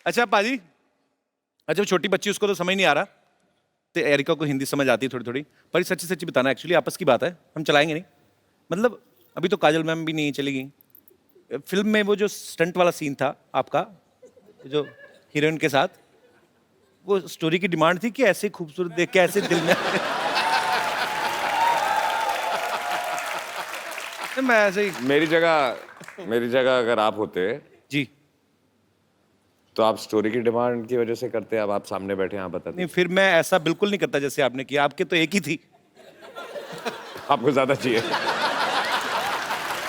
अच्छा पाजी, अच्छा वो छोटी बच्ची उसको तो समझ नहीं आ रहा, तो एरिका को हिंदी समझ आती है थोड़ी थोड़ी, पर सच्ची सच्ची बताना, एक्चुअली आपस की बात है, हम चलाएंगे नहीं। मतलब अभी तो काजल मैम भी नहीं चलेगी। फिल्म में वो जो स्टंट वाला सीन था आपका, जो हीरोइन के साथ, वो स्टोरी की डिमांड थी कि ऐसे खूबसूरत देख के ऐसे दिल में मैं ऐसे ही मेरी जगह अगर आप होते जी। तो आप स्टोरी की डिमांड की वजह से करते। अब आप सामने बैठे हैं, आप बताते। नहीं फिर मैं ऐसा बिल्कुल नहीं करता जैसे आपने किया, आपके तो एक ही थी। आपको ज्यादा चाहिए।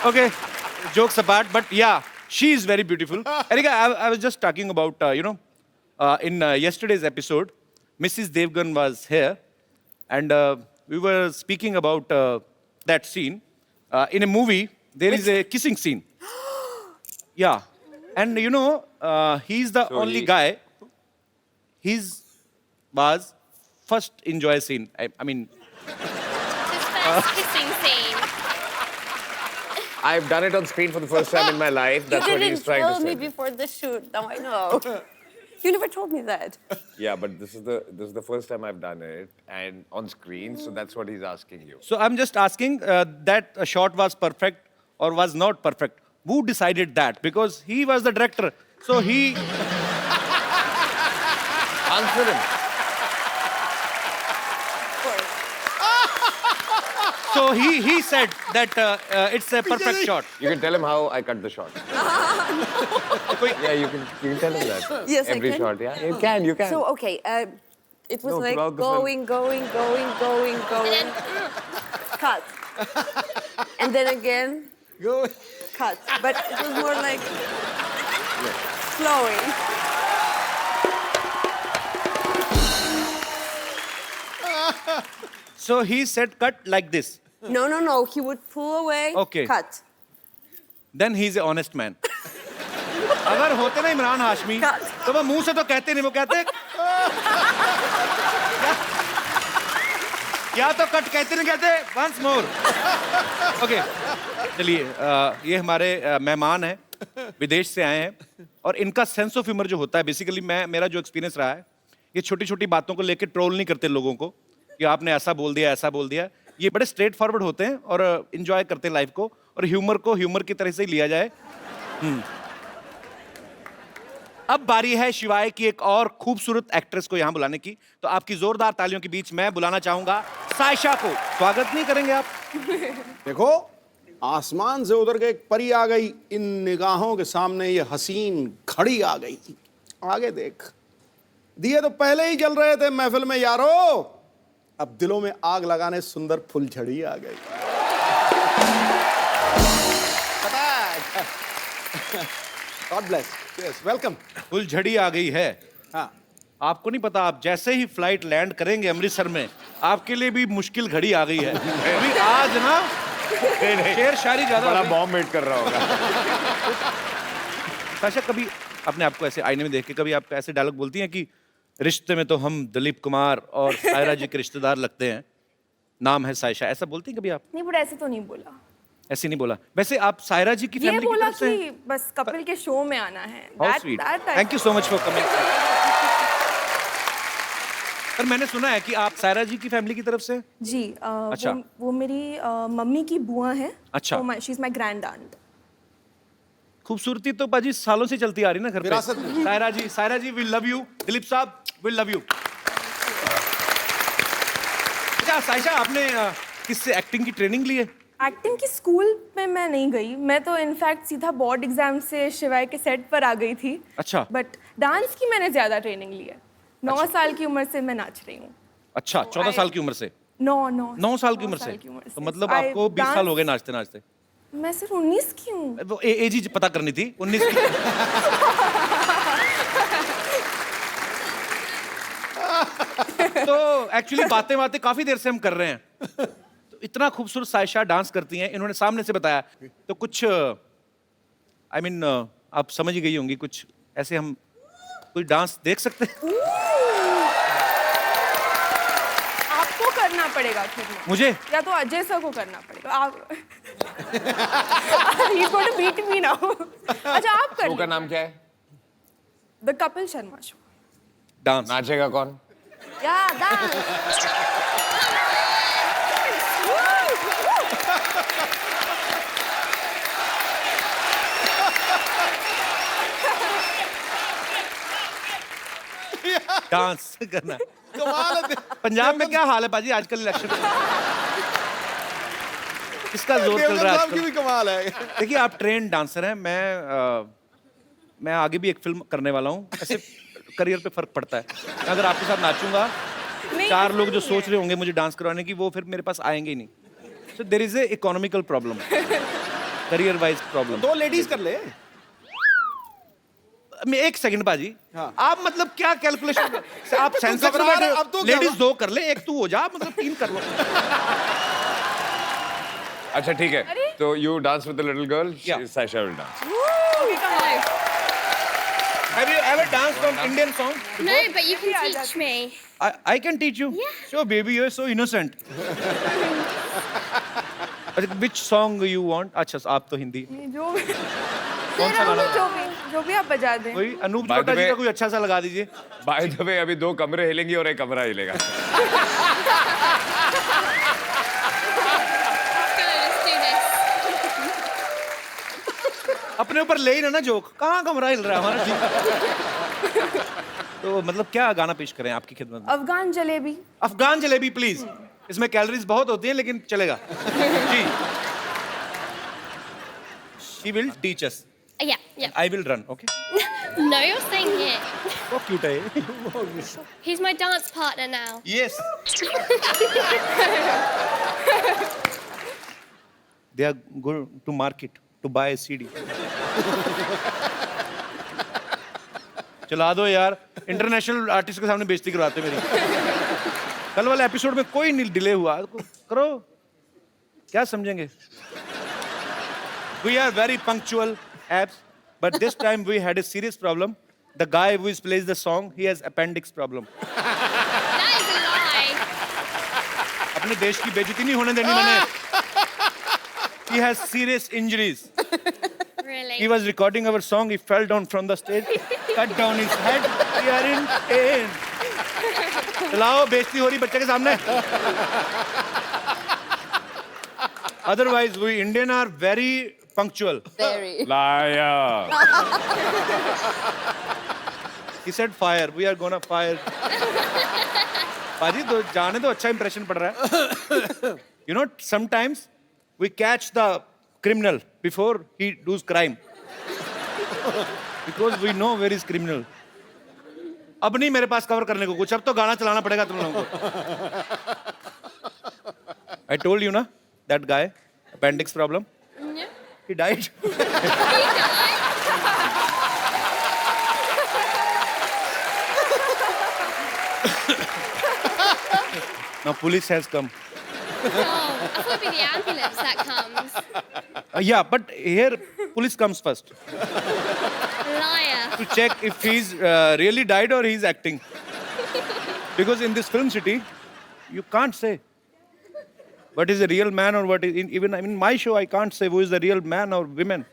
Okay, jokes apart, but yeah, she is very beautiful. Erika, I was just talking about, in yesterday's episode, Mrs. Devgan was here, and we were speaking about that scene. In a movie, there is a kissing scene. Yeah, and he's the only guy. His was first enjoy scene. I mean, His first kissing scene. I've done it on screen for the first time in my life. That's You what he's didn't trying to tell me say. before the shoot. Now I know. You never told me that. Yeah, but this is the first time I've done it and on screen, so that's what he's asking you. so I'm just asking that a shot was perfect or was not perfect. Who decided that? Because he was the director. So he. Answer him. Of course. So he said that it's a perfect shot. You can tell him how I cut the shot. Yeah, you can tell him that. Yes, I Every can. shot, yeah. You can. So, okay, it was No, like throughout the film. going. Cut. And then again, cut. But it was more like flowing. So he said cut like this. No. He would pull away, Okay. cut. Then he's an honest man. अगर होते ना इमरान हाशमी तो वो मुंह से तो कहते नहीं, वो कहते या तो कट कहते नहीं, कहते वंस मोर। ओके चलिए, ये हमारे मेहमान हैं, विदेश से आए हैं, और इनका सेंस ऑफ ह्यूमर जो होता है, बेसिकली मेरा जो एक्सपीरियंस रहा है, ये छोटी छोटी बातों को लेकर ट्रोल नहीं करते लोगों को कि आपने ऐसा बोल दिया ऐसा बोल दिया। ये बड़े स्ट्रेट फॉरवर्ड होते हैं और इंजॉय करते हैं लाइफ को, और ह्यूमर को ह्यूमर की तरह से ही लिया जाए। अब बारी है शिवाय की एक और खूबसूरत एक्ट्रेस को यहाँ बुलाने की, तो आपकी जोरदार तालियों के बीच मैं बुलाना चाहूंगा सायशा को। स्वागत नहीं करेंगे आप? देखो, आसमान से उतर के एक परी आ गई, इन निगाहों के सामने ये हसीन घड़ी आ गई। आगे देख, दिए तो पहले ही जल रहे थे महफिल में यारो, अब दिलों में आग लगाने सुंदर फुलझड़ी आ गई। पता है? God bless. Yes, welcome. फुलझड़ी आ गई है। हाँ, आपको नहीं पता, आप जैसे ही फ्लाइट लैंड करेंगे अमृतसर में, आपके लिए भी मुश्किल घड़ी आ गई है। अभी आज ना शेर शायरी ज्यादा बड़ा हो गई। बॉम्ब वेट कर रहा होगा। सायशा, कभी अपने आप को ऐसे आईने में देख के कभी आप ऐसे डायलॉग बोलती हैं कि रिश्ते में तो हम दिलीप कुमार और सायरा जी के रिश्तेदार लगते हैं, नाम है सायशा, ऐसा बोलती हैं कभी आप? नहीं, बट ऐसे तो नहीं बोला। ऐसे नहीं बोला। वैसे आप सायरा जी की ये फैमिली की बोला तरफ से कि बस कपिल के शो में आना है। How sweet, thank you so much for coming. पर मैंने सुना है कि आप सायरा जी की फैमिली की तरफ से। जी, अच्छा। वो मेरी मम्मी की बुआ है। अच्छा। She is my grand aunt. खूबसूरती तो बाजी सालों से चलती आ रही ना घर पे। विरासत में। सायरा जी विल लव यू, दिलीप साहब विल लव यू। अच्छा सायशा, आपने किससे एक्टिंग की ट्रेनिंग ली है? एक्टिंग की स्कूल में मैं नहीं गई, मैं तो इनफैक्ट सीधा बोर्ड एग्जाम से शिवाय के सेट पर आ गई थी। अच्छा। बट डांस की मैंने ज्यादा ट्रेनिंग ली है। 9 साल की उम्र से मैं नाच रही हूँ। अच्छा, 14 साल की उम्र से? 9 साल की उम्र से? तो मतलब आपको 20 साल हो गए नाचते नाचते? मैं सिर्फ 19 की हूँ। वो एज ही पता करनी थी, 19 की। तो एक्चुअली बातें काफी देर से हम कर रहे हैं। तो इतना खूबसूरत सायशा डांस करती हैं, इन्होंने सामने से बताया, तो कुछ आई मीन आप समझ ही गई होंगी, कुछ ऐसे हम कोई डांस देख सकते हैं? आपको करना पड़ेगा खुद में। मुझे? या तो अजय सर को करना पड़ेगा। आप He's going to beat me now. अच्छा, आप कर शो का लीजिए। नाम क्या है? The Kapil Sharma Show. Dance. नाचेगा कौन? Yeah, dance. डांस करना। कमाल है। पंजाब में क्या हाल है बाजी आजकल इलेक्शन में? किसका जोर चल देवगन रहा है साहब की आजकल? भी कमाल है। देखिए आप ट्रेन डांसर हैं, मैं आगे भी एक फिल्म करने वाला हूँ। ऐसे करियर पे फर्क पड़ता है। अगर आपके साथ नाचूंगा, नहीं, चार लोग जो नहीं सोच है। रहे होंगे मुझे डांस करवाने की, वो फिर मेरे पास आएंगे ही नहीं। So there is a economical problem, career wise problem. दो लेडीज कर ले। मैं एक सेकंड बाजी, हाँ। आप मतलब क्या कैलकुलेशन? आप सेंसेक्स में घबरा बैठे रहा- हो, अब तू लेडीज घबरा- दो कर ले, एक तू हो जा, मतलब तीन कर लो। अच्छा ठीक है. अरे? So you dance with the little girl. Yeah. Sasha will dance. Okay, come on. Have you ever danced on Indian song? No, but you can Yeah, teach me. I can teach you. Yeah. Sure, baby, you're so innocent. अच्छा, which song you want? अच्छा, आप तो हिंदी। जो कौन सा गाना? जो भी आप बजा दें। कोई अनूप By the जोटा जी way- का कोई अच्छा सा लगा दीजिए। By the way, अभी 2 कमरे हिलेंगी और 1 कमरा हिलेगा. Go, let's do this. अपने ऊपर ले ही ना जोक, कहाँ कमरा हिल रहा है हमारा? ठीक। तो मतलब क्या गाना पेश करें आपकी खिदमत में? अफगान जलेबी। अफगान जलेबी प्लीज। इसमें कैलोरीज बहुत होती हैं लेकिन चलेगा। जी। She will teach us. Yeah, yeah. I will run, okay? No, you're saying it. बहुत cute है ये। He's my dance partner now. Yes. They are going to market to buy a CD. चला दो यार, इंटरनेशनल आर्टिस्ट के सामने बेइज्जती करवाते मेरी। कल वाले एपिसोड में कोई नहीं डिले हुआ, करो, क्या समझेंगे? We are very punctual, abs, but this time we had a serious problem. The guy who plays the song, he has appendix problem. That is a lie. अपने देश की बेइज्जती नहीं होने देनी मैंने। He has serious injuries. Really? He was recording our song. He fell down from the stage, cut down his head. We are in pain. चलाओ, बेइज्जती हो रही बच्चे के सामने। Otherwise, we Indian are very punctual. Very. Liar. He said fire. We are gonna fire. बाजी तो जाने दो, अच्छा impression पड़ रहा है। You know, sometimes we catch the criminal before he does crime. Because we know where is criminal. अब नहीं मेरे पास कवर करने को कुछ, अब तो गाना चलाना पड़ेगा तुम लोगों को। I told you ना, that guy, appendix problem, Yeah. he died. Now police has come. Oh, I thought it'd be the ambulance that comes. Yeah, but here police comes first Liar. to check if he's really died or he's acting. Because in this film city, you can't say what is a real man or what is even in my show I can't say who is the real man or women.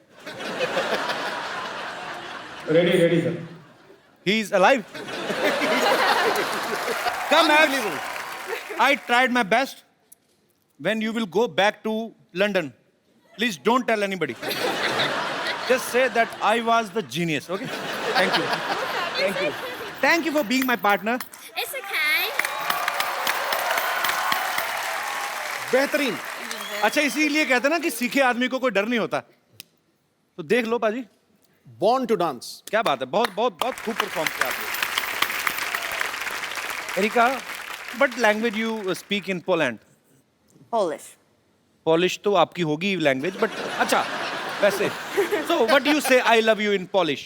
Ready, sir. He is alive. Come, Abs. I tried my best. When you will go back to London, please don't tell anybody. Just say that I was the genius, okay? Thank you. Thank you. Thank you for being my partner. It's okay. बेहतरीन। अच्छा इसीलिए कहते हैं ना कि सीखे आदमी को कोई डर नहीं होता। तो देख लो पाजी, बॉर्न टू डांस। क्या बात है, बहुत बहुत बहुत खूब परफॉर्म किया आपने। Erica, what language you speak in Poland? Polish. Polish तो आपकी होगी लैंग्वेज, बट अच्छा वैसे so what do you say I love you in Polish?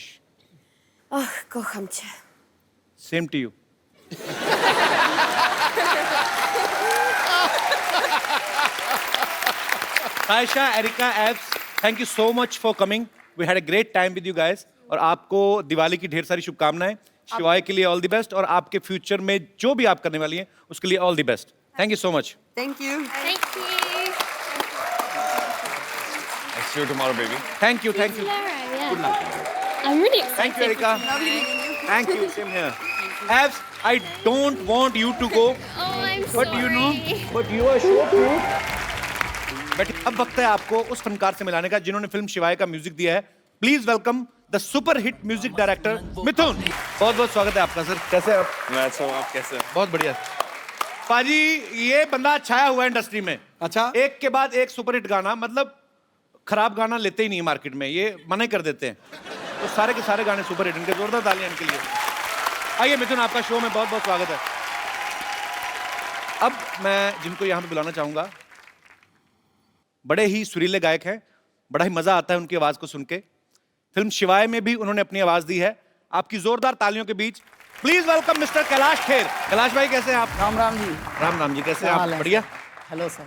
Oh, kocham cię. Same to you. Aisha, Erika, Abs, thank you so much for coming. We had a great time with you guys. और आपको दिवाली की ढेर सारी शुभकामनाएं। शिवाय के लिए all the best और आपके फ्यूचर में जो भी आप करने वाली हैं उसके लिए all the best. Thank you so much. Thank you. Thank you. I'll see you tomorrow, baby. Thank you, thank you. Laura, yeah. I'm really excited. Thank you Erica. Lovely meeting you. Thank you. Same here. Abs, I don't want you to go, Oh, I'm but sorry. you know, but you are so cute. But अब वक्त है आपको उस फनकार से मिलाने का जिन्होंने film शिवाय का म्यूजिक दिया है. Please welcome the super hit music director Mithun. बहुत बहुत स्वागत है आपका सर. कैसे आप? मैं अच्छा हूँ, आप कैसे हैं? बहुत बढ़िया. पाजी, ये बंदा छाया हुआ है इंडस्ट्री में. अच्छा. एक के बाद एक सुपर हिट गाना, मतलब खराब गाना लेते ही नहीं मार्केट में, ये मना ही कर देते हैं. तो सारे के सारे गाने सुपर हिट. इनके जोरदार तालियां इनके लिए. आइए मिथुन, आपका शो में बहुत बहुत स्वागत है. अब मैं जिनको यहाँ पे बुलाना चाहूंगा, बड़े ही सुरीले गायक हैं. बड़ा ही मजा आता है उनकी आवाज को सुन के. फिल्म शिवाय में भी उन्होंने अपनी आवाज दी है. आपकी जोरदार तालियों के बीच please welcome mister Kailash Kher. Kailash भाई कैसे हैं आप? राम राम जी. राम राम जी, कैसे हैं क्या आप? हाल है? बढ़िया. Hello sir.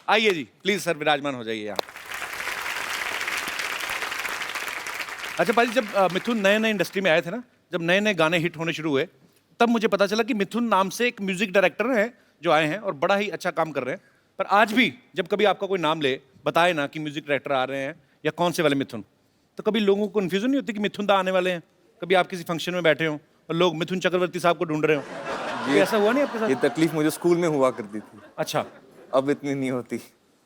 आइए जी, प्लीज सर विराजमान हो जाइए यहाँ. अच्छा पाजी, जब मिथुन नए नए इंडस्ट्री में आए थे ना, जब नए नए गाने हिट होने शुरू हुए, तब मुझे पता चला कि मिथुन नाम से एक म्यूजिक डायरेक्टर हैं जो आए हैं और बड़ा ही अच्छा काम कर रहे हैं. पर आज भी जब कभी आपका कोई नाम ले, बताए ना कि म्यूजिक डायरेक्टर आ रहे हैं या कौन से वाले मिथुन, तो कभी लोगों को कन्फ्यूजन नहीं होती कि मिथुन दा आने वाले हैं? कभी आप किसी फंक्शन में बैठे हो और लोग मिथुन चक्रवर्ती साहब को ढूंढ रहे हो, ये ऐसा हुआ नहीं आपके ये साथ? तकलीफ मुझे स्कूल में हुआ करती थी, अच्छा, अब इतनी नहीं होती.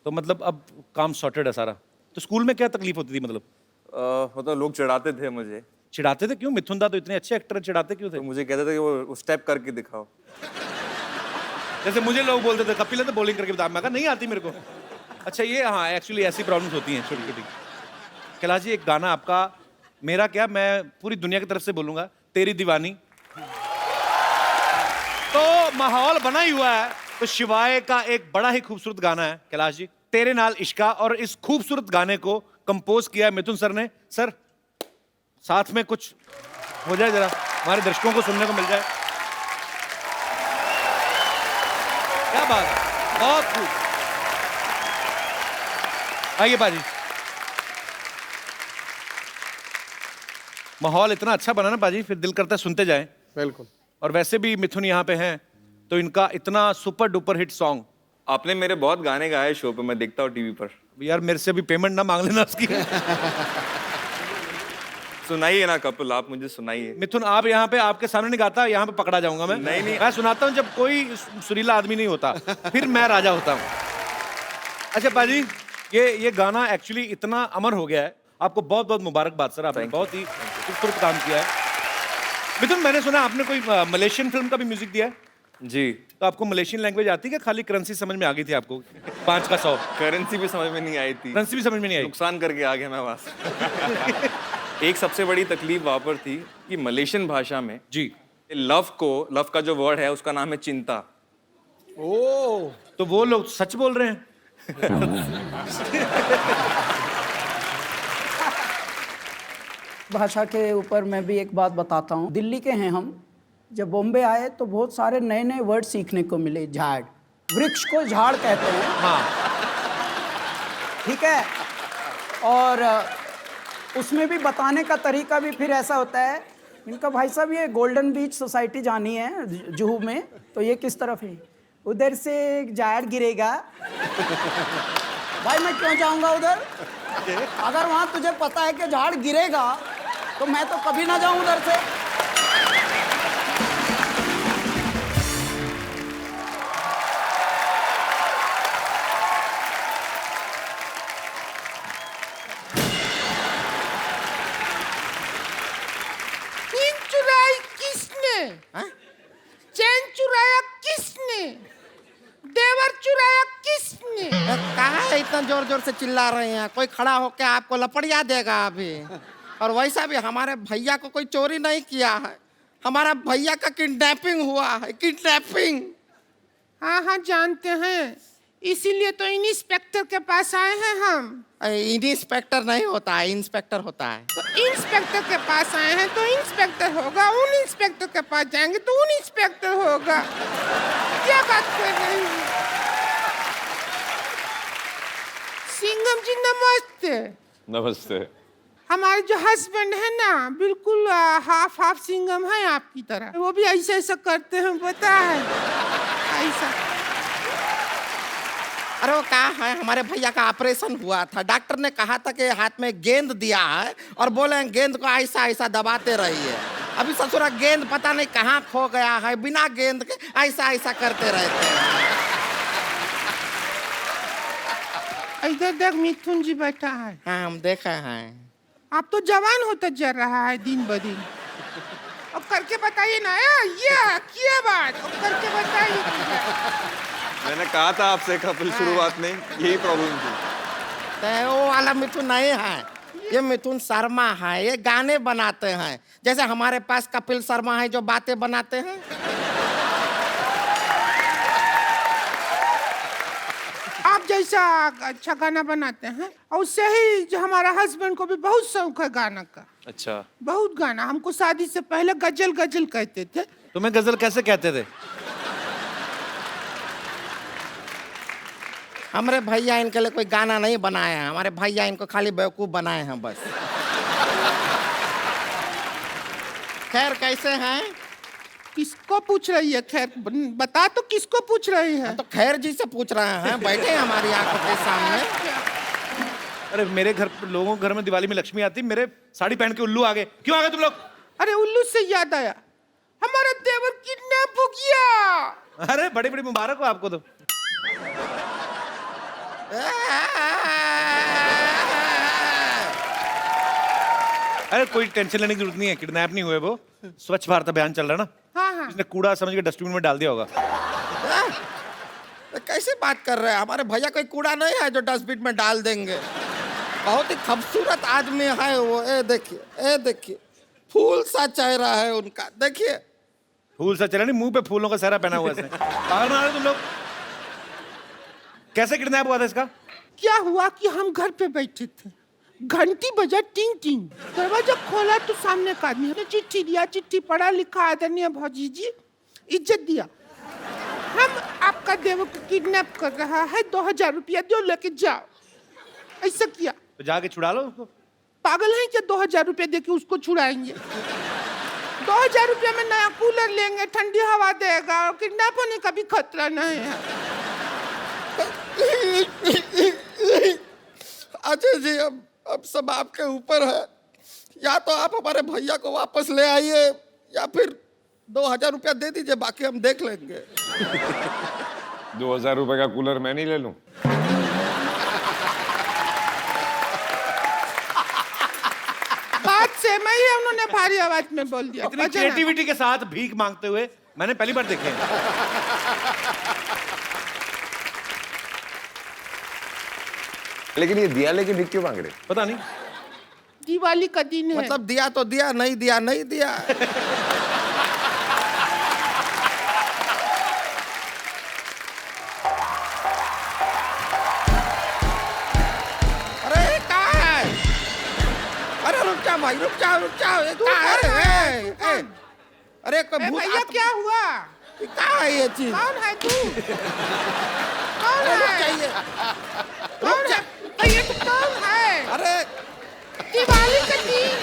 तो मतलब अब काम सॉर्टेड है सारा. तो स्कूल में क्या तकलीफ होती थी? मतलब मतलब लोग चिढ़ाते थे मुझे, चिढ़ाते थे? क्यों? मिथुन दा तो इतने अच्छे एक्टर, चिढ़ाते क्यों थे? तो मुझे कहते थे कि वो स्टेप करके दिखाओ. जैसे मुझे लोग बोलते थे कपिल है तो बॉलिंग करके बता, मैं कहा नहीं आती मेरे को. अच्छा, ये हाँ एक्चुअली ऐसी प्रॉब्लम्स होती हैं छोटी छोटी. कैलाश जी, एक गाना आपका, मेरा क्या, मैं पूरी दुनिया की तरफ से बोलूंगा, तेरी दीवानी. तो माहौल बना ही हुआ है. तो शिवाय का एक बड़ा ही खूबसूरत गाना है कैलाश जी, तेरे नाल इश्का. और इस खूबसूरत गाने को कंपोज किया है मिथुन सर ने. सर साथ में कुछ हो जाए जरा, हमारे दर्शकों को सुनने को मिल जाए. क्या बात है, बहुत खूब. आइए बाजी. माहौल इतना अच्छा बना ना बाजी, फिर दिल करता है सुनते जाएं. बिल्कुल. और वैसे भी मिथुन यहाँ पे हैं, तो इनका इतना सुपर डुपर हिट सॉन्ग. आपने मेरे बहुत गाने गाए शो पे, मैं देखता हूँ टीवी पर. यार मेरे से भी पेमेंट ना मांग लेना उसकी. सुनाइए ना कपिल, आप मुझे सुनाइए. मिथुन, आप यहाँ पे, आपके सामने नहीं गाता, यहाँ पे पकड़ा जाऊंगा मैं. नहीं, नहीं. मैं सुनाता हूँ जब कोई सुरीला आदमी नहीं होता, फिर मैं राजा होता हूँ. अच्छा बाजी, ये गाना एक्चुअली इतना अमर हो गया है. आपको बहुत बहुत मुबारकबाद सर, आपने बहुत ही खूबसूरत काम किया है. मिथुन, मैंने सुना आपने कोई मलेशियन फिल्म का भी म्यूजिक दिया है. जी. तो आपको मलेशियन लैंग्वेज आती है क्या? खाली करेंसी समझ में आ गई थी आपको? 5 का 100. करेंसी भी समझ में नहीं आई थी, करेंसी भी समझ में नहीं आई. नुकसान करके आ गया मैं वहां से. एक सबसे बड़ी तकलीफ वहां पर थी कि मलेशियन भाषा में जी, लव का जो वर्ड है उसका नाम है चिंता. ओ, तो वो लोग सच बोल रहे हैं. भाषा के ऊपर मैं भी एक बात बताता हूँ. दिल्ली के हैं हम. जब बॉम्बे आए तो बहुत सारे नए नए वर्ड सीखने को मिले. झाड़, वृक्ष को झाड़ कहते हैं. हाँ, ठीक है. और उसमें भी बताने का तरीका भी फिर ऐसा होता है. इनका भाई साहब ये गोल्डन बीच सोसाइटी जानी है जुहू में, तो ये किस तरफ है? उधर से एक झाड़ गिरेगा. भाई मैं क्यों जाऊंगा उधर? अगर वहां तुझे पता है कि झाड़ गिरेगा तो मैं तो कभी ना जाऊं उधर से. चैन चुराई किसने? चैन चुराया किसने? देवर चुराया किसने? कहाँ है इतना जोर जोर से चिल्ला रहे हैं? कोई खड़ा होकर आपको लपड़िया देगा अभी. और वैसा भी हमारे भैया को कोई चोरी नहीं किया है, हमारा भैया का किडनैपिंग हुआ है. किडनैपिंग. हाँ हाँ जानते हैं, इसीलिए तो इंस्पेक्टर के पास आए हैं हम. इंस्पेक्टर नहीं होता है, इंस्पेक्टर होता है. तो इंस्पेक्टर के पास आए हैं तो इंस्पेक्टर होगा, उन इंस्पेक्टर के पास जाएंगे तो उन इंस्पेक्टर होगा. क्या बात कर रहे हैं? सिंघम जी नमस्ते. नमस्ते. हमारे जो हस्बैंड है ना, बिल्कुल हाफ हाफ सिंघम है आपकी तरह. वो भी ऐसा ऐसा करते हैं, पता है? ऐसा. अरे वो कहा है, हमारे भैया का ऑपरेशन हुआ था, डॉक्टर ने कहा था कि हाथ में गेंद दिया है और बोले हैं गेंद को ऐसा ऐसा दबाते रहिए। अभी ससुरा गेंद पता नहीं कहाँ खो गया है, बिना गेंद के ऐसा ऐसा करते रहते हैं। इधर देख मिथुन जी बैठा है। हाँ हम देखे हैं। आप तो जवान होता जा रहा है दिन ब दिन। अब करके बताइए ना, ये क्या बात, अब करके बताइए। मैंने कहा था आपसे कपिल शुरुआत में यही प्रॉब्लम थी। तो वो वाला मिथुन नहीं है, ये मिथुन शर्मा है, ये गाने बनाते हैं। जैसे हमारे पास कपिल शर्मा है जो बातें बनाते हैं। आप जैसा अच्छा गाना बनाते हैं, और उससे ही जो हमारा हस्बैंड को भी बहुत शौक है गाना का। अच्छा, बहुत गाना, हमको शादी से पहले गजल गजल कहते थे। तुम्हें गजल कैसे कहते थे? हमारे भैया इनके लिए कोई गाना नहीं बनाए हैं, हमारे भैया इनको खाली बेवकूफ बनाए हैं बस। खैर कैसे हैं? किसको पूछ रही है? खैर बता तो किसको पूछ रही है? तो खैर जी से पूछ रहे हैं, बैठे हैं हमारी आंखों के सामने। अरे मेरे घर लोगों के घर में दिवाली में लक्ष्मी आती, मेरे साड़ी पहन के उल्लू आ गए। क्यों आ गए तुम लोग? अरे उल्लू से याद आया, हमारा देवर किडनैप हो गया। अरे बड़ी बड़ी मुबारक हो आपको तो। अरे कोई टेंशन लेने की जरूरत नहीं है, किडनैप नहीं हुए वो। स्वच्छ भारत अभियान चल रहा है ना, हाँ हाँ। इसने कूड़ा समझ के डस्टबिन में डाल दिया होगा। कैसे बात कर रहे हैं? हमारे भैया कोई कूड़ा नहीं है जो डस्टबिन में डाल देंगे। बहुत ही खूबसूरत आदमी है वो। ए देखिए फूल सा चेहरा है उनका, देखिए। फूल सा चला नहीं, मुंह पे फूलों का सहरा पहना हुआ है इसने। पागल बना रहे तुम लोग। कैसे किडनैप हुआ था इसका? क्या हुआ कि हम घर पे बैठे थे, घंटी बजा टिंग टिंग, दरवाजा खोला तो सामने का आदमी ने चिट्ठी दिया। चिट्ठी पढ़ा लिखा, आदरणीय भौजी जी इज्जत दिया, हम आपका देवर को किडनैप कर रहा है, 2000 रुपया दो लेके जाओ। ऐसा किया। तो जाके छुड़ा लो उसको। पागल है क्या? 2000 रुपया देके उसको छुड़ाएंगे? 2000 रुपया में नया कूलर लेंगे, ठंडी हवा देगा, और किडनैप होने का भी खतरा नहीं है। अच्छा जी, अब सब आपके ऊपर है। या तो आप हमारे भैया को वापस ले आइए या फिर 2000 रुपया दे दीजिए, बाकी हम देख लेंगे। 2000 रुपए का कूलर मैं नहीं ले लूं? बात से मैं ही, उन्होंने भारी आवाज में बोल दिया। इतनी क्रिएटिविटी के साथ भीख मांगते हुए मैंने पहली बार देखे हैं। लेकिन ये दिया लेके भीख क्यों मांग रहे? पता नहीं। दिवाली का दिन है। मतलब दिया तो दिया, नहीं दिया नहीं दिया। अरे कहाँ है? अरे रुक जाओ भाई, रुक जाओ। ये कहाँ है? अरे कोई भूत भैया क्या हुआ? कहाँ है ये चीज? कौन है तू? कौन रुक है? जाइए। कौन है? भैया तू कौन है? अरे दिवाली का दिन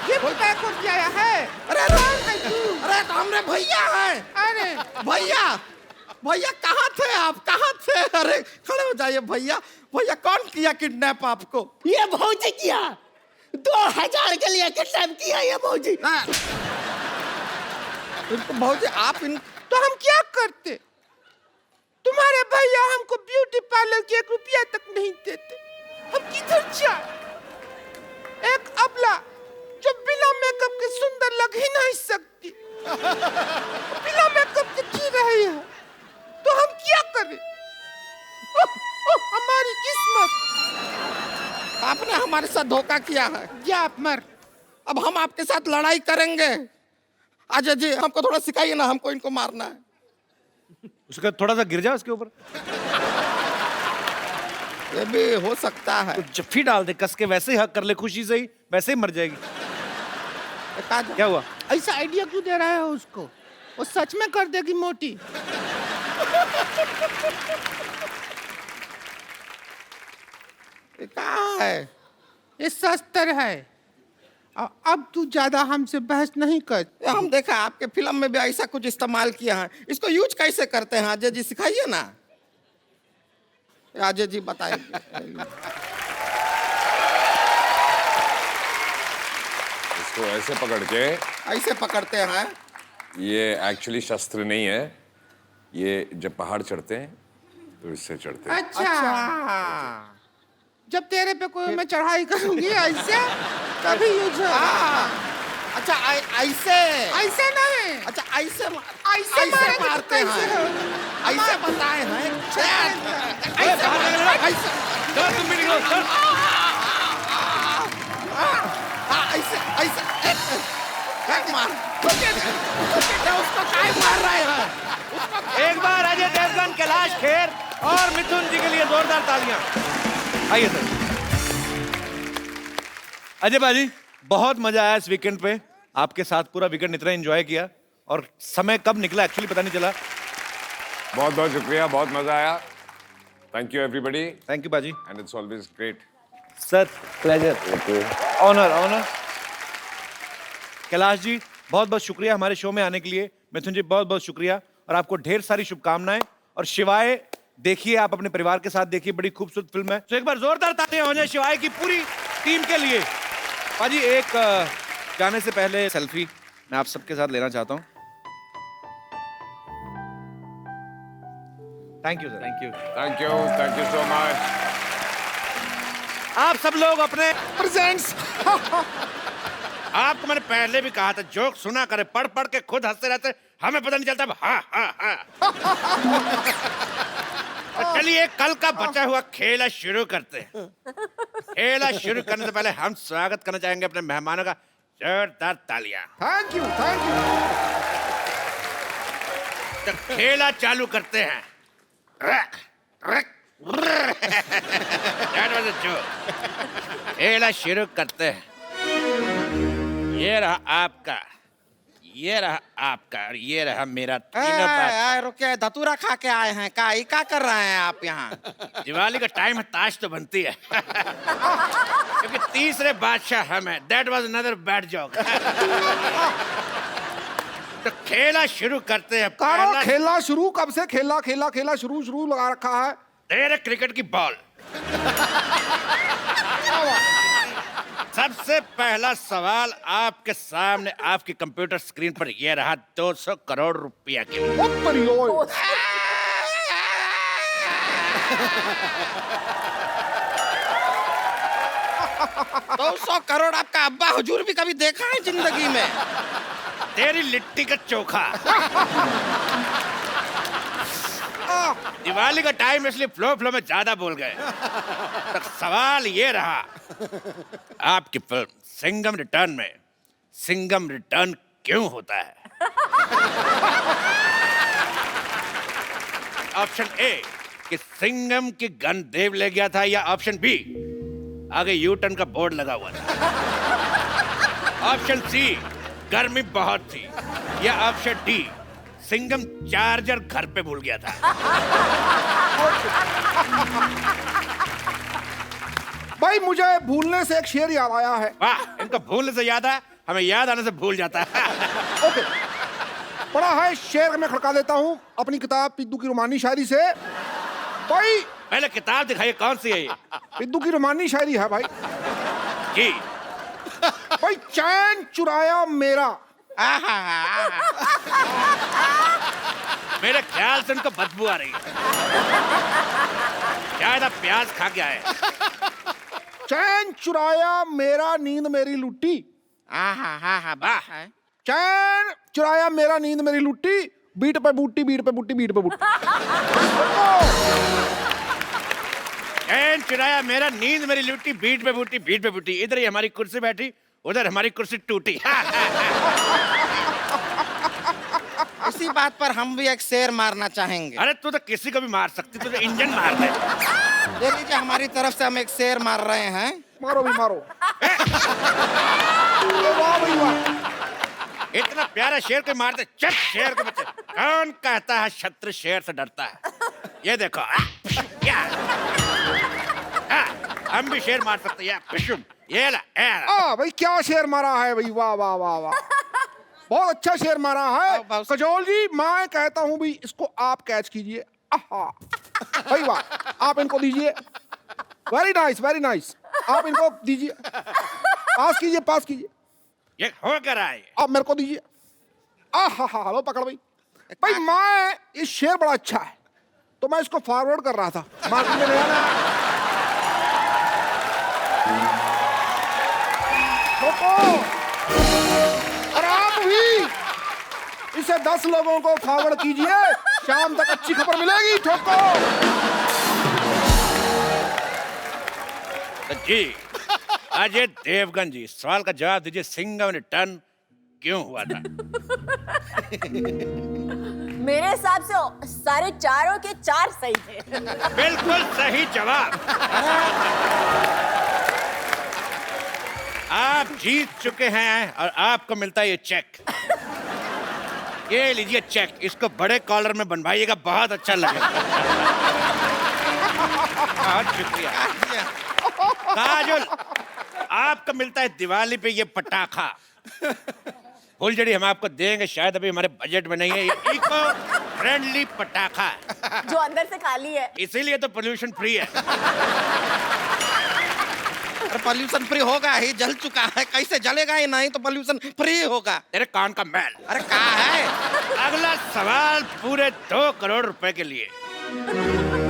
गिफ्ट पैक हो गया है। अरे कौन है तू? अरे तो हमरे भैया है। अरे भैया कहाँ थे आप? कहाँ थे? अरे खड़े हो जाइए भैया। भैया कौन किया किडनैप आपको? ये भौजी किया, 2000 के लिए किडनैप किया ये भौजी। इनको भौजी आप इन तो हम क्या करते? तुम्हारे भैया हमको ब्यूटी पार्लर के 1 रुपया तक नहीं देते, हम किधर जाए? एक अबला जो बिना मेकअप के सुंदर लग ही नहीं सकती, बिना मेकअप के जी रही है, तो हम क्या करें? हमारी किस्मत। आपने हमारे साथ धोखा किया है। जा आप मर। अब हम आपके साथ लड़ाई करेंगे। अजय जी हमको थोड़ा सिखाइए ना, हमको इनको मारना है। उसका थोड़ा सा गिर जाओ उसके ऊपर। ये भी हो सकता है। तो जफ्फी डाल दे कस के, वैसे ही हक कर ले खुशी से ही, वैसे ही मर जाएगी। क्या हुआ? ऐसा आइडिया क्यों दे रहा है उसको? वो सच में कर देगी मोटी। ये कहाँ है? ये शस्त्र है। अब तू ज्यादा हमसे बहस नहीं कर। हम देखा आपके फिल्म में भी ऐसा कुछ इस्तेमाल किया है। इसको यूज कैसे करते हैं अजय जी, सिखाइए ना। अजय जी बताएंगे। इसको ऐसे पकड़ के, ऐसे पकड़ते हैं। ये एक्चुअली शस्त्र नहीं है, ये जब पहाड़ चढ़ते हैं तो इससे चढ़ते हैं। अच्छा, जब तेरे पे कोई मैं चढ़ाई करूंगी ऐसे तभी यूज होगा। अच्छा ऐसे ऐसे नहीं, अच्छा ऐसे ऐसे मारते हैं, ऐसे बताए हैं। सर तुम भी निकलो सर। ऐसे ऐसे मार उसको काय मार रहे हैं। एक बार अजय देवगन, कैलाश खेर और मिथुन जी के लिए जोरदार तालियां। आइए सर। अजय बाजी, बहुत मजा आया इस वीकेंड पे, आपके साथ पूरा वीकेंड इतना एंजॉय किया और समय कब निकला एक्चुअली पता नहीं चला। बहुत बहुत शुक्रिया, बहुत मजा आया। Thank you everybody. Thank you बाजी। And it's always great. Sir pleasure, honour. Kailash ji बहुत बहुत शुक्रिया हमारे शो में आने के लिए। मिथुन जी बहुत बहुत शुक्रिया और आपको ढेर सारी शुभकामनाएं। और शिवाय देखिए, आप अपने परिवार के साथ देखिए, बड़ी खूबसूरत फिल्म है। तो एक बार जोरदार तालियां हो जाए शिवाय की पूरी टीम के लिए। पाजी एक जाने से पहले सेल्फी मैं आप सबके साथ लेना चाहता हूं। Thank you sir. Thank you. Thank you so much. आप सब लोग अपने प्रेजेंट्स। आपको मैंने पहले भी कहा था, जोक सुना करे, पढ़ पढ़ के खुद हंसते रहते, हमें पता नहीं चलता। हाँ। चलिए कल का बचा हुआ खेला शुरू करते हैं। खेला शुरू करने से पहले हम स्वागत करना चाहेंगे अपने मेहमानों का। जोरदार तालियां। Thank you. तो खेला चालू करते हैं। खेला शुरू करते हैं। ये रहा आपका, ये रहा आपका और ये रहा मेरा तीनों बात। रुके, धतूरा खा के आए हैं क्या कर रहे हैं आप यहाँ? दिवाली का टाइम है, ताश तो बनती है। क्योंकि तीसरे बादशाह हम हैं। That was another bad joke। तो खेला शुरू करते हैं। कारो खेला शुरू कब से? खेला शुरू लगा रखा है। तेरे क्रिकेट की बॉल। सबसे पहला सवाल आपके सामने, आपके कंप्यूटर स्क्रीन पर यह रहा 200 करोड़ रुपया के लिए। 200 करोड़ आपका अब्बा हुजूर भी कभी देखा है जिंदगी में? तेरी लिट्टी का चोखा। दिवाली का टाइम इसलिए फ्लो में ज्यादा बोल गए। तो सवाल ये रहा, आपकी फिल्म सिंघम रिटर्न में सिंघम रिटर्न क्यों होता है? ऑप्शन ए कि सिंघम की गन देव ले गया था, या ऑप्शन बी आगे यू टर्न का बोर्ड लगा हुआ था, ऑप्शन सी गर्मी बहुत थी, या ऑप्शन डी सिंघम चार्जर घर पे भूल गया था। भाई मुझे भूलने से एक शेर याद आया है। वाह, इनको भूलने से याद है, हमें याद आने से भूल जाता है। ओके, पढ़ा है शेर में खड़का देता हूँ अपनी किताब पिद्दू की रोमानी शायरी से। भाई पहले किताब दिखाइए, कौन सी है ये? पिद्दू की रोमानी शायरी है भाई। जी भाई चैन चुराया मेरा। मेरे ख्याल से उनको बदबू आ रही है, शायद आप प्याज खा के आए। चैन चुराया मेरा नींद मेरी लुट्टी। चैन चुराया मेरा नींद मेरी लुट्टी, बीट पे बूटी बीट पे बूटी बीट पे बूटी। चैन चुराया मेरा नींद मेरी लुट्टी, बीट पे बूटी बीट पे बूटी। इधर ही हमारी कुर्सी बैठी, उधर हमारी कुर्सी टूटी। इसी बात पर हम भी एक शेर मारना चाहेंगे। अरे तू तो किसी को भी मार सकती, तू तो इंजन मार दे। देख लीजिए, हमारी तरफ से हम एक शेर मार रहे हैं। मारो भी मारो। वाह भाई वाह। इतना प्यारा शेर को मारते, चट शेर के बच्चे। कौन कहता है शत्रु शेर से डरता है? ये देखो, हम भी शेर मार सकते हैं। ये ला, भाई क्या शेर मारा है भाई, वाह वाह वाह वाह, बहुत अच्छा शेर मारा है। कजोल जी, मैं कहता हूँ भी इसको आप कैच कीजिए। आहा। भाई वाह, आप इनको दीजिए। Very nice, very nice. आप इनको दीजिए, पास कीजिए, पास कीजिए। ये हो कर आए। आप मेरे को दीजिए। हा लो पकड़ भाई। भाई मैं, ये शेर बड़ा अच्छा है तो मैं इसको फॉरवर्ड कर रहा था, मार्केट में नया नया। और आप भी इसे 10 लोगों को फॉरवर्ड कीजिए, शाम तक अच्छी खबर मिलेगी। ठोको। तो जी अजय देवगन जी, सवाल का जवाब दीजिए, सिंघम ने टर्न क्यों हुआ था? मेरे हिसाब से सारे चारों के 4 सही थे। बिल्कुल सही जवाब। आप जीत चुके हैं और आपको मिलता है ये चेक। ये लीजिए चेक, इसको बड़े कॉलर में बनवाइएगा, बहुत अच्छा लगेगा। बहुत शुक्रिया। काजल, आपको मिलता है दिवाली पे ये पटाखा। फुलझड़ी हम आपको देंगे, शायद अभी हमारे बजट में नहीं है। ये इको फ्रेंडली पटाखा है जो अंदर से खाली है, इसीलिए तो पोल्यूशन फ्री है। पोल्यूशन फ्री होगा ही, जल चुका है, कैसे जलेगा ही नहीं तो पोल्यूशन फ्री होगा। तेरे कान का मैल। अरे कहाँ है? अगला सवाल पूरे 2 करोड़ रुपए के लिए।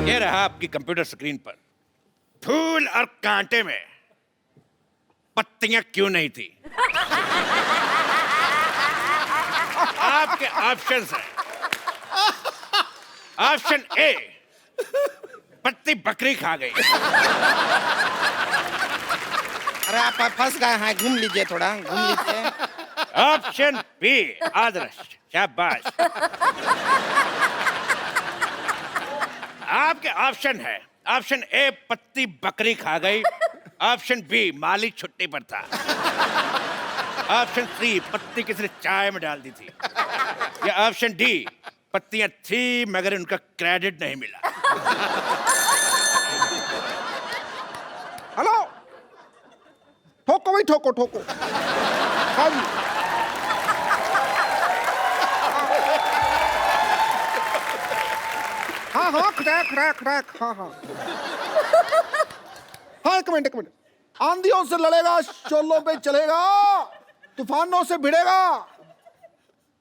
ये रहा आपकी कंप्यूटर स्क्रीन पर। फूल और कांटे में पत्तियां क्यों नहीं थी? आपके ऑप्शंस हैं। ऑप्शन ए, पत्ती बकरी खा गई। अरे आप फंस गए हैं, घूम लीजिए, थोड़ा घूम लीजिए। ऑप्शन बी, आदर्श, शाबाश। आपके ऑप्शन है, ऑप्शन ए पत्ती बकरी खा गई, ऑप्शन बी माली छुट्टी पर था, ऑप्शन सी पत्ती किसी ने चाय में डाल दी थी, या ऑप्शन डी पत्तियां थी मगर उनका क्रेडिट नहीं मिला। हेलो, ठोको भाई, ठोको ठोको। हाँ जी, हाँ क्रैक क्रैक क्रैक। हाँ एक मिनट। आंधियों से लड़ेगा, शोलों पे चलेगा, तूफानों से भिड़ेगा।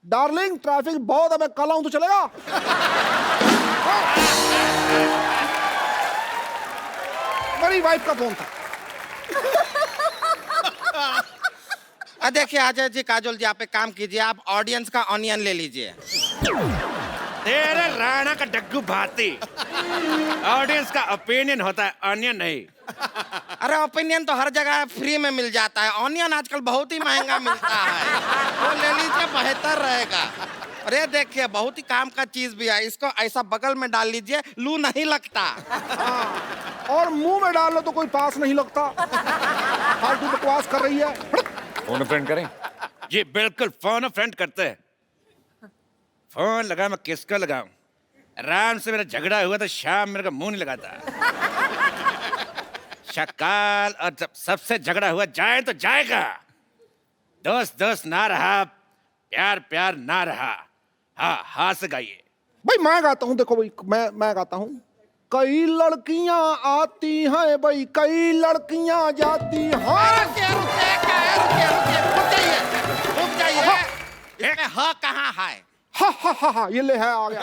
डार्लिंग ट्रैफिक बहुत है, मैं कल आऊं तो चलेगा? मेरी वाइफ का फोन था। देखिए अजय जी, काजोल जी, आप एक काम कीजिए, आप ऑडियंस का ऑनियन ले लीजिए। तेरे राणा का डग्गू भाती। ऑडियंस का ओपिनियन होता है, ऑनियन नहीं। अरे ओपिनियन तो हर जगह फ्री में मिल जाता है, ऑनियन आजकल बहुत ही महंगा मिलता है, वो ले लीजिए, बेहतर रहेगा। अरे देखिए, बहुत ही काम का चीज भी है, इसको ऐसा बगल में डाल लीजिए, लू नहीं लगता। और मुंह में डाल लो तो कोई पास नहीं लगता। फालतू बकवास कर रही है। फोन फ्रेंड करें? जी बिल्कुल, फोन फ्रेंड करते हैं। फोन लगा, मैं किसको लगाऊं? राम से मेरा झगड़ा हुआ तो शाम मेरे को मुंह नहीं लगाता। शकाल और जब सबसे झगड़ा हुआ, जाए तो जाएगा। दोस्त दोस्त ना रहा, प्यार प्यार ना रहा। हाँ से गाइए। भाई मैं गाता हूँ, देखो भाई, मैं गाता हूँ। कई लड़कियां आती हैं भाई, कई लड़कियां जाती हैं। रुक जाइए, इसमें ह कहाँ है? हा, ये ले है, आ गया।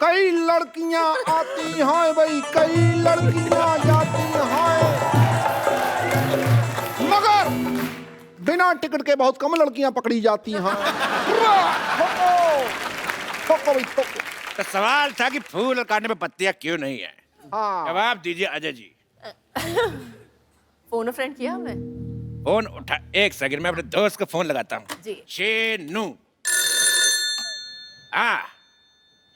कई लड़कियां आती हैं भाई, कई लड़कियां जाती हैं, मगर बिना टिकट के बहुत कम लड़कियां पकड़ी जाती हैं। ठोको भाई, ठोको। तो सवाल था कि फूल और कांटे में पत्तियां क्यों नहीं है? हाँ, जवाब दीजिए अजय जी। फोन फ्रेंड किया हमने। फोन उठा, एक सेकंड में अपने दोस्त को फोन लगाता हूँ। जी। शेनू,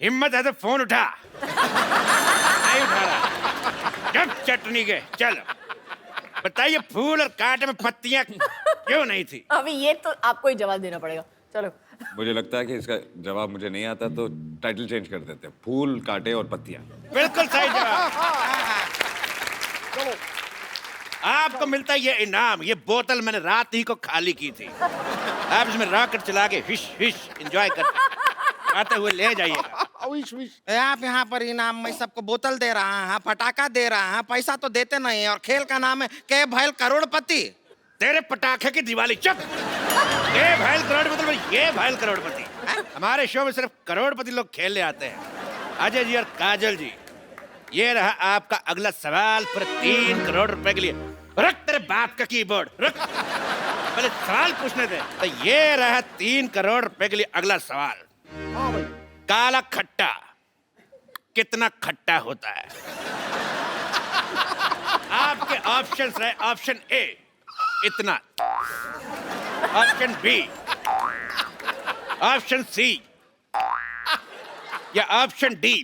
हिम्मत है तो फोन उठा। नहीं उठा रहा। जब चटनी के, चलो बताइए, फूल और कांटे में पत्तियां क्यों नहीं थी? अभी ये तो आपको ही जवाब देना पड़ेगा। चलो। मुझे लगता है कि इसका जवाब मुझे नहीं आता, तो टाइटल चेंज कर देते हैं, फूल कांटे और पत्तियां। बिल्कुल सही जवाब। चलो। आपको मिलता है ये इनाम। ये बोतल मैंने रात ही को खाली की थी। आप इसमें रॉकेट चला के हिश हिश एंजॉय करते आते हुए ले जाइएगा। आप यहाँ पर इनाम में सबको बोतल दे रहा है, पटाखा दे रहा है, पैसा तो देते नहीं, और खेल का नाम है के भैल करोड़पति। तेरे पटाखे की दिवाली चुप। ये भैल करोड़पति, ये भैल करोड़पति। हमारे शो में सिर्फ करोड़पति लोग खेलने आते हैं। अजय जी और काजल जी, ये रहा आपका अगला सवाल पर 3 करोड़ रुपए के लिए। रख तेरे बाप का कीबोर्ड, रख। पहले सवाल पूछने थे। तो ये रहा 3 करोड़ रुपए के लिए अगला सवाल। काला खट्टा कितना खट्टा होता है? आपके ऑप्शंस रहे। ऑप्शन ए इतना, ऑप्शन बी, ऑप्शन सी या ऑप्शन डी।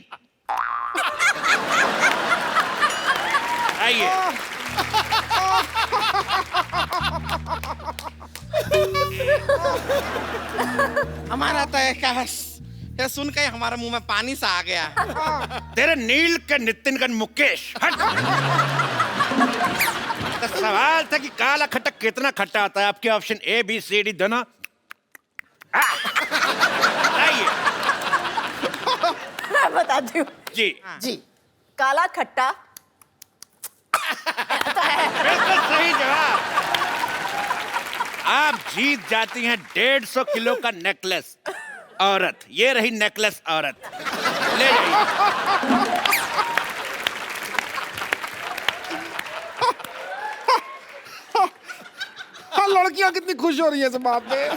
आइए। हमारा तो ये सुन के हमारे मुंह में पानी सा आ गया। तेरे नील के नितिन मुकेश हट। तो सवाल था कि काला खट्टा कितना खट्टा होता है। आपके option A B C D दोनों। आइए मैं बताती हूँ जी। जी, काला खट्टा बिल्कुल सही जवाब। आप जीत जाती हैं 150 किलो का नेकलेस औरत। ये रही नेकलेस औरत, ले जाइए। लड़कियां कितनी खुश हो रही है इस बात पे।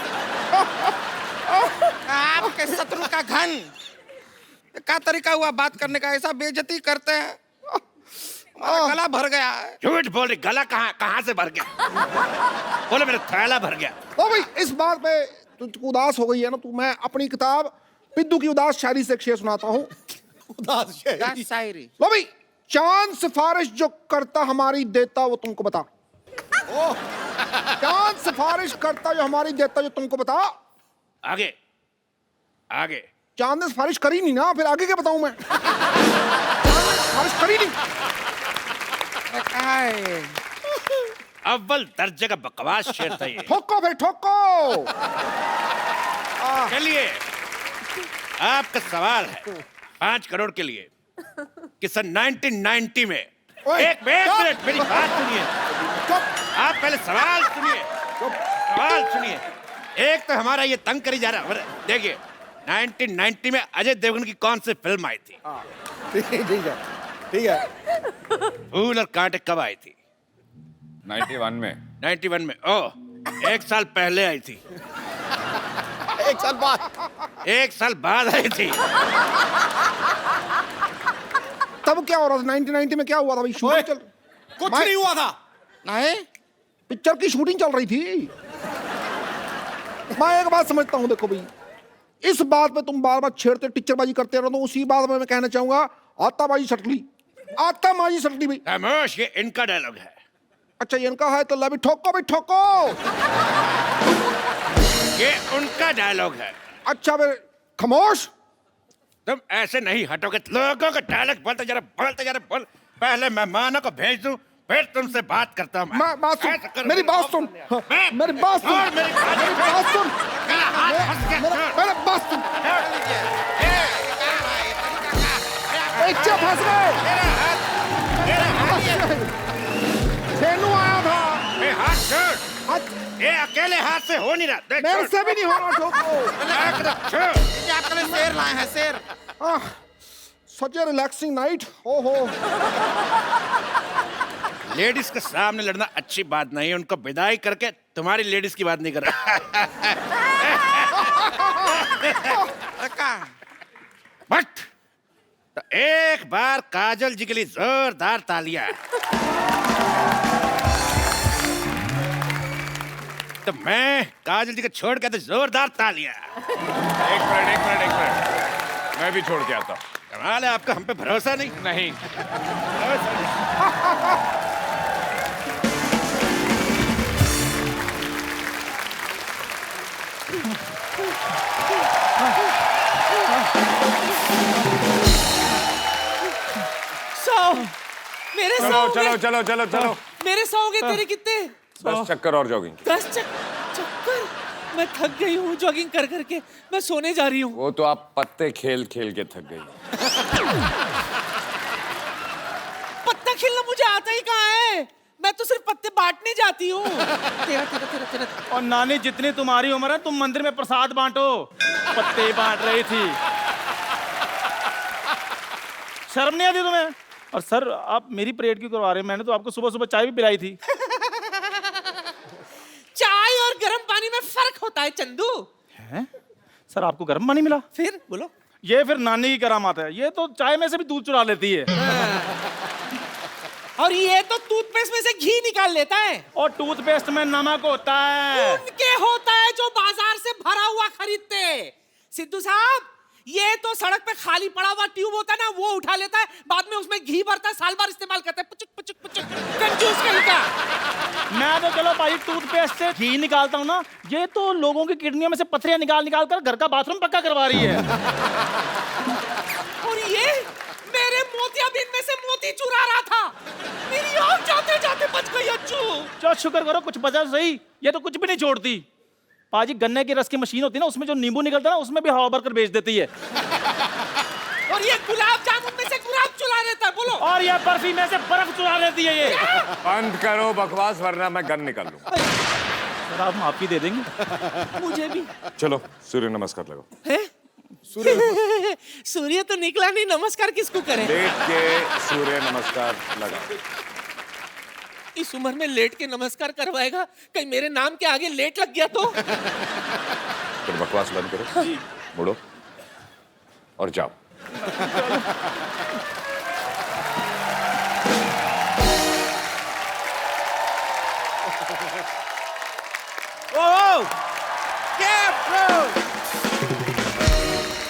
आपके शत्रु का घन क्या तरीका हुआ बात करने का? ऐसा बेइज्जती करते हैं, हमारा गला भर गया है। झूठ बोल रही। गला कहाँ से भर गया? बोले मेरा थैला भर गया। ओ भाई, इस बात पे तू उदास हो गई है ना, तू मैं अपनी किताब पिद्दू की उदास शायरी से एक शेर सुनाता हूँ। उदास शायरी। लो भाई, चांद सिफारिश जो करता हमारी देता वो तुमको बता। चांद सिफारिश करता जो हमारी देता जो तुमको बता। आगे आगे। चांद ने सिफारिश करी नहीं ना, फिर आगे क्या बताऊं मैं? चांद ने सिफारिश करी नहीं। अव्वल दर्जे का बकवास शेर था ये। ठोको भाई ठोको। चलिए, आपका सवाल है 5 करोड़ के लिए कि सन 1990 में एक मिनट मेरी बात सुनिए। आप पहले सवाल सुनिए। सवाल सुनिए। एक तो हमारा ये तंग करी जा रहा है। देखिए, 1990 में अजय देवगन की कौन सी फिल्म आई थी? ठीक है। फूल और कांटे कब आई थी? 91 में। 91 में। ओह, 1 साल पहले आई थी। 1 साल बाद। 1 साल बाद आई थी। तब क्या हो रहा था 1990 में? क्या हुआ था भाई? शूटिंग चल कुछ नहीं हुआ था। नहीं, पिक्चर की शूटिंग चल रही थी। मैं एक बात समझता हूँ, देखो भाई, इस बात पे तुम बार बार छेड़ते टीचरबाजी करते रहो, तो उसी बात में मैं कहना चाहूंगा आताबाजी सटली। आताबाजी सटली भाई। खामोश, ये इनका डायलॉग है। अच्छा, ये इनका है तो ला भी ठोको भाई ठोको। ये उनका डायलॉग है। अच्छा फिर खामोश। तुम ऐसे नहीं हटोगे। लोगों का डायलॉग बोलते जा रहे बोल। पहले मेहमानों को भेज दूं, फिर तुमसे बात करता हूं। बात सुन, मेरी बात सुन, मेरी बात सुन, मेरी बात सुन, मेरी बात सुन। बच्चे फंस गए। खेलू आया था। हाथ छोड़। ये अकेले हाथ से हो नहीं रहा। मेरे से भी नहीं हो रहा। ठोको। ये आपके लिए शेर लाए हैं, शेर। सच ए रिलैक्सिंग नाइट। ओहो। लेडीज के सामने लड़ना अच्छी बात नहीं है। उनको विदाई करके तुम्हारी लेडीज की बात नहीं कर रहा। बट तो एक बार काजल जी के लिए जोरदार तालियां। तो मैं काजल जी को छोड़ के तो जोरदार तालियां। एक मिनट, मैं भी छोड़ के आता हूँ। कमाल है आपका, हम पे भरोसा नहीं। नहीं। मेरे चलो चलो चलो चलो चलो मेरे 100 हो गए, तेरे कितने? 10 चक्कर और जॉगिंग। 10 चक्कर? मैं थक गई हूँ जॉगिंग कर करके, मैं सोने जा रही हूँ। वो तो आप पत्ते खेल खेल के थक गई। पत्ता खेलना मुझे आता ही कहाँ है, मैं तो सिर्फ पत्ते बांटने जाती हूँ। तेरा। और नानी जितनी तुम्हारी उम्र है तुम मंदिर में प्रसाद बांटो, पत्ते बांट रही थी। शर्म नहीं आती तुम्हें? और सर आप मेरी परेड क्यों करवा रहे हैं? मैंने तो आपको सुबह सुबह चाय भी पिलाई थी। चाय और गर्म पानी में फर्क होता है चंदू। हैं? सर आपको गर्म पानी मिला? फिर बोलो। ये फिर नानी की करामात है, ये तो चाय में से भी दूध चुरा लेती है। और ये तो टूथपेस्ट में से घी निकाल लेता है। और टूथपेस्ट में नमक होता है। उनके होता है जो बाजार से भरा हुआ खरीदते। सिद्धू साहब, ये तो सड़क पे खाली पड़ा हुआ ट्यूब होता है ना, वो उठा लेता है, बाद में उसमें घी भरता है, साल भर इस्तेमाल करता है। पुचुक पुचुक पुचुक, कंजूस कहीं का। मैं तो चलो भाई टूथपेस्ट से घी निकालता हूँ ना, ये तो लोगों की किडनियों में से पथरियां निकाल निकाल कर घर का बाथरूम पक्का करवा रही है। और ये मेरे मोतियाबिंद में से मोती चुरा रहा था, मेरी आँख जाते जाते बच गई। अच्छू चलो शुक्र करो कुछ बचा सही, ये तो कुछ भी नहीं छोड़ती। पाजी गन्ने की रस की मशीन होती है ना, उसमें जो नींबू निकलता है ना, उसमें भी हवा भरकर बेच देती है। और ये गुलाब जामुन में से गुलाब चुरा देता है। बोलो। और ये बर्फी में से बर्फ चुरा देती है ये। बंद करो बकवास वरना मैं गन निकाल लूंगा। सर आप माफी दे देंगे? मुझे भी। चलो सूर्य नमस्कार लगाओ। है? सूर्य तो निकला नहीं, नमस्कार किसको करें? लेट के सूर्य नमस्कार लगाओ। इस उम्र में लेट के नमस्कार करवाएगा, कहीं मेरे नाम के आगे लेट लग गया तो? फिर बकवास बंद करो, मुड़ो और जाओ।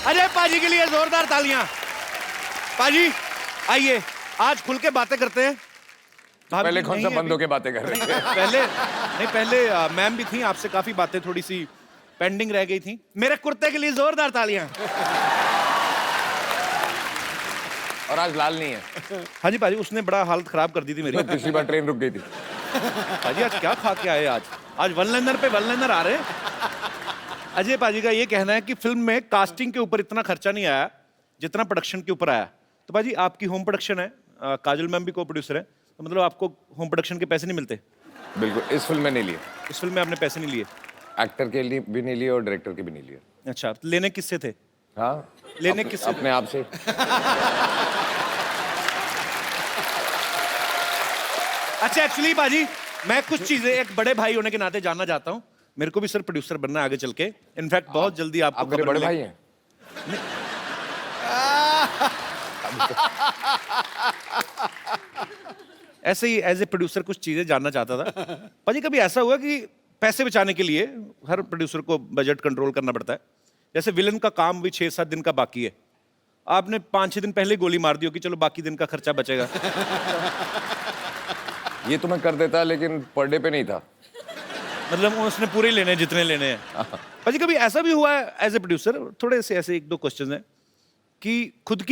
अजय पाजी के लिए जोरदार तालियां। पाजी आइए, आज खुल के बातें करते हैं। पहले कौन सा बंदों के बातें कर रहे थे? पहले मैम भी थी, आपसे काफी बातें थोड़ी सी पेंडिंग रह गई थी। मेरे कुर्ते के लिए जोरदार तालियां। और आज लाल नहीं है। हाँ जी पाजी, उसने बड़ा हालत खराब कर दी थी मेरी। पिछली बार ट्रेन रुक गई थी। पाजी आज क्या खा के आए? आज वन लाइनर पे वन लाइनर आ रहे हैं। अजय पाजी का ये कहना है कि फिल्म में कास्टिंग के ऊपर इतना खर्चा नहीं आया जितना प्रोडक्शन के ऊपर आया। तो पाजी आपकी होम प्रोडक्शन है, काजल मैम भी को प्रोड्यूसर है, तो मतलब आपको होम प्रोडक्शन के पैसे नहीं मिलते? बिल्कुल, इस फिल्म में नहीं लिए। इस फिल्म में आपने पैसे नहीं लिए? एक्टर के लिए भी नहीं लिए और डायरेक्टर के भी नहीं लिए। अच्छा, तो लेने किससे थे? हाँ, लेने किससे? अपने आप से। अच्छा एक्चुअली बाजी, मैं कुछ चीजें एक बड़े भाई होने के नाते जानना चाहता हूँ। मेरे को भी सर प्रोड्यूसर बनना है आगे चल के। इनफैक्ट बहुत जल्दी आपको आप मेरे बड़े भाई हैं। ऐसे ही एज ए प्रोड्यूसर कुछ चीजें जानना चाहता था। पाजी कभी ऐसा हुआ कि पैसे बचाने के लिए हर प्रोड्यूसर को बजट कंट्रोल करना पड़ता है, जैसे विलन का काम भी 6-7 दिन का बाकी है, आपने 5-6 दिन पहले गोली मार दी हो कि चलो बाकी दिन का खर्चा बचेगा? ये तो मैं कर देता, लेकिन पर डे पे नहीं था। मतलब उसने पूरे लेने जितने लेने हैं। पाजी कभी ऐसा भी हुआ है एज ए प्रोड्यूसर, थोड़े से ऐसे 1-2 क्वेश्चन हैं कि खुद की